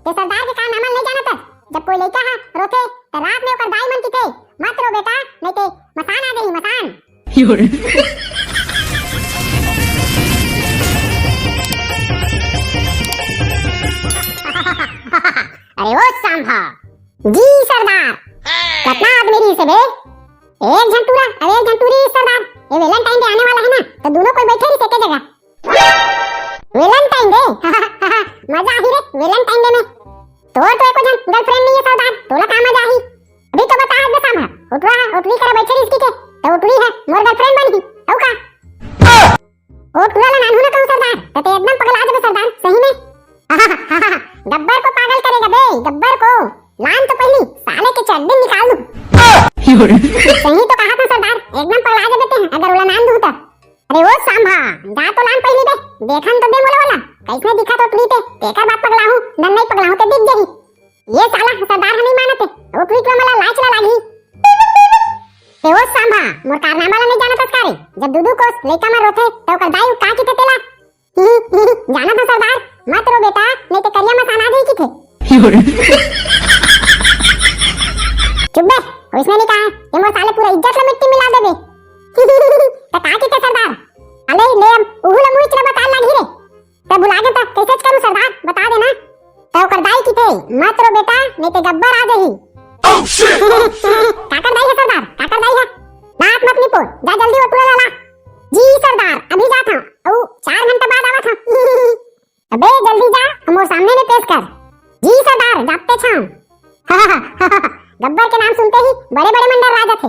ते सरदार के कारनामा नहीं जानत हस। जब कोई लइका हा रोथे त रात में ओकर दाई मन की थे मत रो बेटा नहीं ते मसान आ जाई मसान। अरे वो सांभा जी सरदार कितना आदमी री से बे एक झंटूरा अरे एक झंटूरी सरदार ये वैलेंटाइन डे आने वाला है ना तो दोनों कोई बैठे रही एक जगह वैलेंटाइन डे मजा ही रे वैलेंटाइन डे में तो एको जन गर्लफ्रेंड नहीं है सरदार तोला का मजा ही अभी तो बता दे सांभा उठरी करे बैठे रही इसकी के तो उठरी है मोर गर्लफ्रेंड बनी औ का उठरा ला नानू ना कहूं सरदार तो एकदम पगला जाबे सरदार सही में गब्बर को पागल करेगा बे गब्बर को लान तो पहली साले के चड्डी निकाल दूं। सही तो कहा था सरदार एकदम पगला जा देते हैं अगर उला नान दूं तो। अरे वो सांभा जा तो लान पहली बे देखन तो दे मोला वाला कैसे दिखा तो ट्वीट तेकर बात पगला हूं नन नहीं पगला हूं तो दिख जाही ये साला सरदार नहीं मानते वो ट्वीट में मला लाच लागी ते वो सांभा मोर कारनामा ला नहीं जानत असकारे जब दूदू को लइका में रोथे तो ओकर दाई का की तेला जाना था सरदार मत रो बेटा नहीं तो करिया मसान आ जाई की थे चुप बे उसने नहीं कहा ये मोर साले पूरा इज्जत ला मिट्टी मिला देबे त का की थे सरदार अले ले उहुला मुइच ला बता लागी रे त बुला के त कैसे करूं सरदार बता देना तो ओकर दाई की थे मत रो बेटा नहीं तो गब्बर आ जाही काकर दाई है सरदार काकर दाई है बात मत निपो जा जल्दी उठला ला जी सरदार अभी जाता हूं ओ 4 घंटा बाद आवा था अबे जल्दी जा हमो सामने में पेश कर जी सरदार जाते छाऊं गब्बर के नाम सुनते ही बड़े बड़े मंडर राजा थे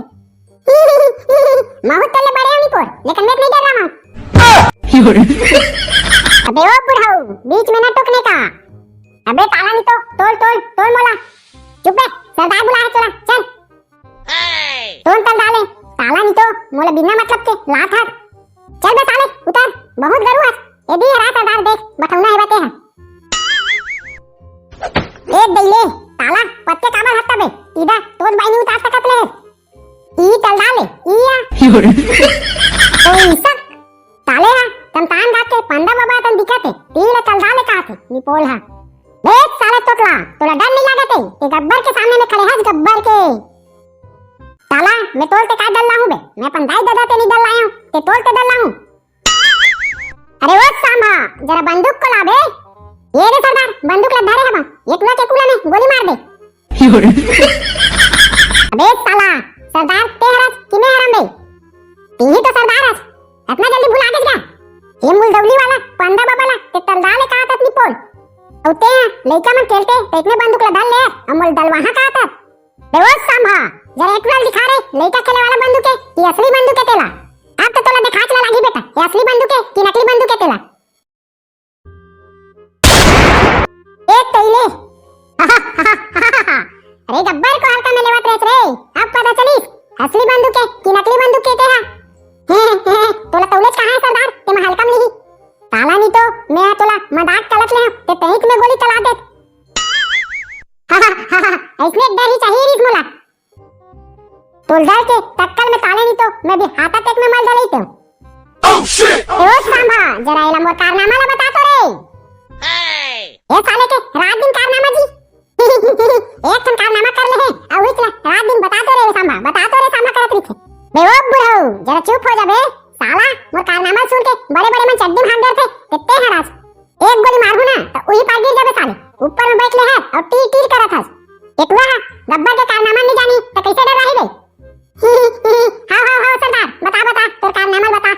बहुत तले बड़े होनी पर लेकिन मैं नहीं डर रहा हूं अबे ओ बुढ़ाऊ बीच में न टोकने का अबे ताला नहीं तो तोड़ मोला चुप बे सरदार बुला है चला चल तोड़ तल डाले ताला नहीं तो मोला बिना मतलब के लात हाथ चल बे साले उतर बहुत गरु है ये दी रात सरदार देख बठौना है बते है एक दइले ताला पत्ते काबर हत्ता बे इदा तोर बाई नहीं उतार सकत ले ई चल डाले इया ओई सक ताले हा तम तान गाते पंडा बाबा तन दिखते तीला चल डाले का थे निपोल हा देख साले तोतला तोला डर नहीं लागते ये गब्बर के सामने में खड़े हस गब्बर के ताला मैं तोलते का डर लाऊं बे मैं अपन दाई दादा ते नहीं डर लाया हूं ते तोलते डर लाऊं अरे वो सांभा जरा बंदूक को ला बे ये रे सरदार बंदूक ला धरे है ये तुला के कुला में गोली मार दे अबे साला सरदार तेहरा किने हराम बे तीही तो सरदार है इतना जल्दी भुला के जा ये मुल दवली वाला पंडा बाबा ला ते तलदा ले कहा तनी पोल औते लइका में खेलते तो इतने बंदूक ला डाल ले अमल दल वहां कहा था बे वो सांभा जरा एक बार दिखा रे लइका खेले वाला बंदूक है कि असली बंदूक है तेला अब तो तोला दिखा चला लागी बेटा ये असली बंदूक है कि नकली बंदूक है तेला एक तैले अरे गब्बर को हल्का में लेवत रेस रे अब पता चली असली बंदूक है कि नकली बंदूक है तेरा तोला तौले कहां है सरदार ते में हल्का में ली ताला नहीं तो मैं तोला मजाक चलत ले ते तहिक में गोली चला दे ऐसने डर ही चाहिए रिस मोला तोल डर के टक्कर में ताले नहीं तो मैं भी हाथा टेक में मल डाली तो ओ सांभा जरा एला मोर कारनामा ला बता तो रे ए साले के रात दिन कारनामा जी एक ठन कारनामा कर ले है और इतला रात दिन बता तो रे सांभा करत रही बे ओ बुढ़ऊ जरा चुप हो जा बे साला मोर कारनामा सुन के बड़े बड़े मन चड्डी भाग गए थे कितने हरास एक गोली मारू ना तो वही पार गिर जाबे साले ऊपर में बैठ ले है और टीर टीर करत हस एकवा गब्बर के कारनामा नहीं जानी तो कैसे डर रही बे हाँ सरदार बता तोर कारनामा बता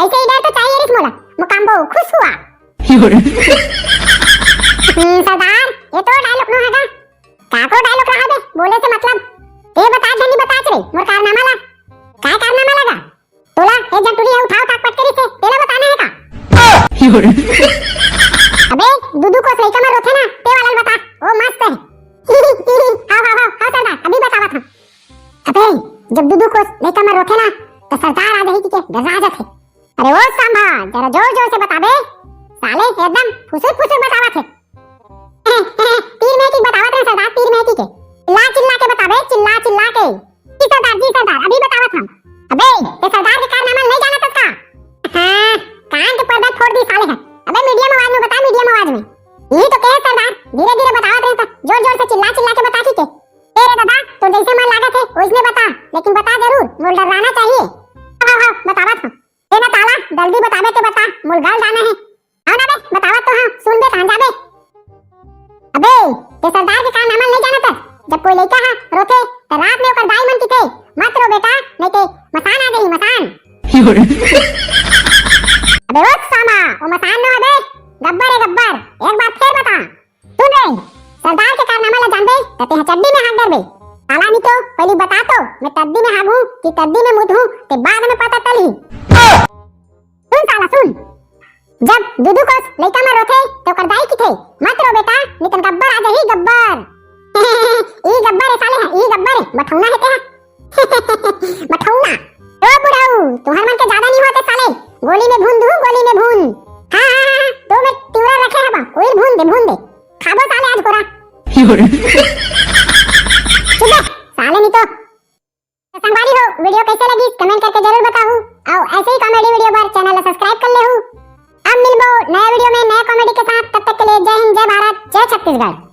ऐसे ही डर तो चाहिए रिस मोला मुकाम्बो खुश हुआ सरदार ये तो डायलॉग नो हैगा काको डायलॉग रहा बे बोले से मतलब ते बता धनी बता रे मोर कारनामा ला काय कारनामा लगा तोला एक जंटुरी है उठाओ ताक पटकरी से तेला बताना है का अबे दूधू को सही कमर रोथे ना ते वाला बता ओ मस्त है हाँ सरदार अभी बतावा था अबे जब दूधू को सही कमर रोथे ना तो सरदार आ गई के गजा थे अरे वो सांभा जरा जोर से बता बे साले एकदम फुसुर बतावा थे तीर में की बतावा थे सरदार तीर में की के चिल्ला के बता बे चिल्ला के जी सरदार अभी बतावा था अबे ते सरदार के कारनामा नहीं जाना था हां कान के पर्दा फोड़ दी साले है अबे मीडियम आवाज में बता मीडियम आवाज में ये तो कह धीरे धीरे बतावत रहता, जोर जोर से चिल्ला चिल्ला के बता के। तेरे दादा तो जैसे मन लागत है वैसने बता, लेकिन बता जरूर, मोल डराना चाहिए। हाँ बतावत हूँ। ए ना ताला जल्दी बतावे ते बता, मोल गाल जाना है। हाँ ना बे बतावत तो हाँ, सुन बे कहां जाबे। अबे ते सरदार के का नाम नहीं जानत, जब कोई लइका हा रोथे त रात में ओकर दाई मन की थे मत रो बेटा, नहीं ते मसान आ जाई मसान। अबे ओ सामा, ओ मसान न अबे गब्बर है गब्बर, एक बात फिर बता। सुन रे, सरदार के कारनामा ला जानबे त ते चड्डी में हाथ डरबे। साला नहीं तो पहले बता तो मैं तद्दी में हागू कि तद्दी में मुद हूं ते बाद में पता चली। सुन साला सुन, जब दुदू को लइका में रोथे तो कर दाई की थे मत रो बेटा, निकन गब्बर आ जाही गब्बर। ई गब्बर है साले, ई गब्बर है बठौना है ते बठौना। रो बुढ़ाऊ तुम्हार मन के ज्यादा नहीं होते साले, गोली में भून दूं गोली में भून। हां तो मैं तिवरा रखे हबा, ओई भून दे खाबो साले आज कोरा। चुप साले नहीं तो संगवारी हो। वीडियो कैसे लगी कमेंट करके जरूर बताओ, और ऐसे ही कॉमेडी वीडियो पर चैनल सब्सक्राइब कर ले हूं। अब मिलबो नए वीडियो में नए कॉमेडी के साथ, तब तक के लिए जय हिंद, जय भारत, जय छत्तीसगढ़।